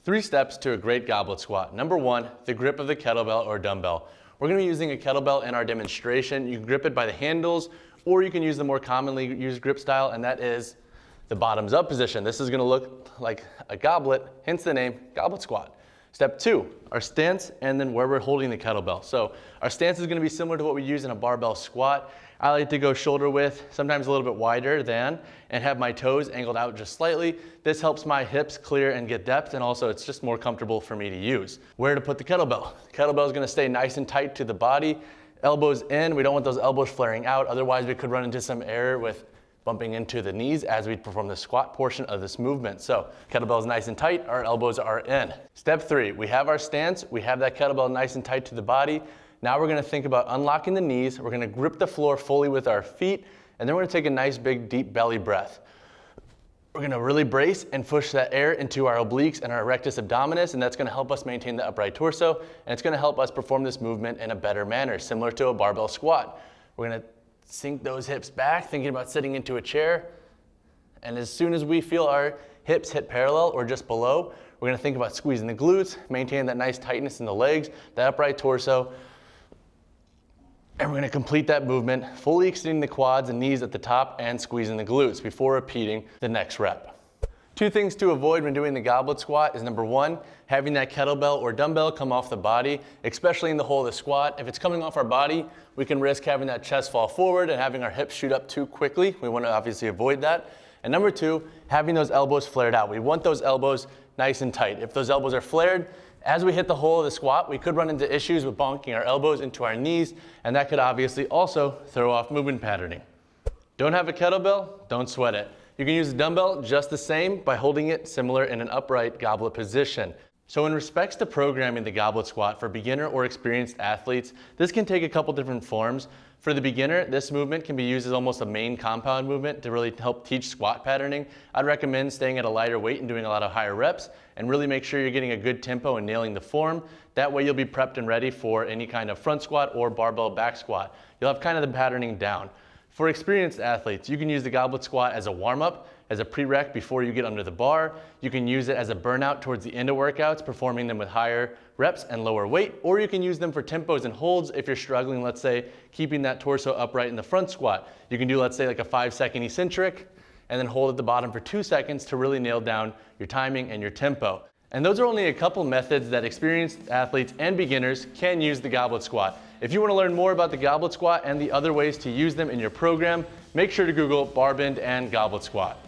3 steps to a great goblet squat. Number 1, the grip of the kettlebell or dumbbell. We're going to be using a kettlebell in our demonstration. You can grip it by the handles, or you can use the more commonly used grip style, and that is the bottoms up position. This is going to look like a goblet, hence the name goblet squat. Step 2, our stance, and then where we're holding the kettlebell. So our stance is going to be similar to what we use in a barbell squat. I like to go shoulder width, sometimes a little bit wider than, and have my toes angled out just slightly. This helps my hips clear and get depth, and also it's just more comfortable for me to use. Where to put the kettlebell? The kettlebell is going to stay nice and tight to the body. Elbows in, we don't want those elbows flaring out, otherwise we could run into some error with bumping into the knees as we perform the squat portion of this movement. So kettlebell is nice and tight, our elbows are in. Step 3, we have our stance, we have that kettlebell nice and tight to the body. Now we're going to think about unlocking the knees, we're going to grip the floor fully with our feet, and then we're going to take a nice big deep belly breath. We're going to really brace and push that air into our obliques and our rectus abdominis, and that's going to help us maintain the upright torso, and it's going to help us perform this movement in a better manner, similar to a barbell squat. We're going to sink those hips back, thinking about sitting into a chair, and as soon as we feel our hips hit parallel or just below, we're going to think about squeezing the glutes, maintaining that nice tightness in the legs, that upright torso, and we're going to complete that movement, fully extending the quads and knees at the top and squeezing the glutes before repeating the next rep. 2 things to avoid when doing the goblet squat is number 1, having that kettlebell or dumbbell come off the body, especially in the hole of the squat. If it's coming off our body, we can risk having that chest fall forward and having our hips shoot up too quickly. We want to obviously avoid that. And number 2, having those elbows flared out. We want those elbows nice and tight. If those elbows are flared, as we hit the hole of the squat, we could run into issues with bonking our elbows into our knees, and that could obviously also throw off movement patterning. Don't have a kettlebell? Don't sweat it. You can use a dumbbell just the same by holding it similar in an upright goblet position. So in respects to programming the goblet squat for beginner or experienced athletes, this can take a couple different forms. For the beginner, this movement can be used as almost a main compound movement to really help teach squat patterning. I'd recommend staying at a lighter weight and doing a lot of higher reps, and really make sure you're getting a good tempo and nailing the form. That way you'll be prepped and ready for any kind of front squat or barbell back squat. You'll have kind of the patterning down. For experienced athletes, you can use the goblet squat as a warm-up, as a prereq before you get under the bar. You can use it as a burnout towards the end of workouts, performing them with higher reps and lower weight, or you can use them for tempos and holds if you're struggling, let's say, keeping that torso upright in the front squat. You can do, let's say, like a 5-second eccentric, and then hold at the bottom for 2 seconds to really nail down your timing and your tempo. And those are only a couple methods that experienced athletes and beginners can use the goblet squat. If you want to learn more about the goblet squat and the other ways to use them in your program, make sure to Google BarBend and goblet squat.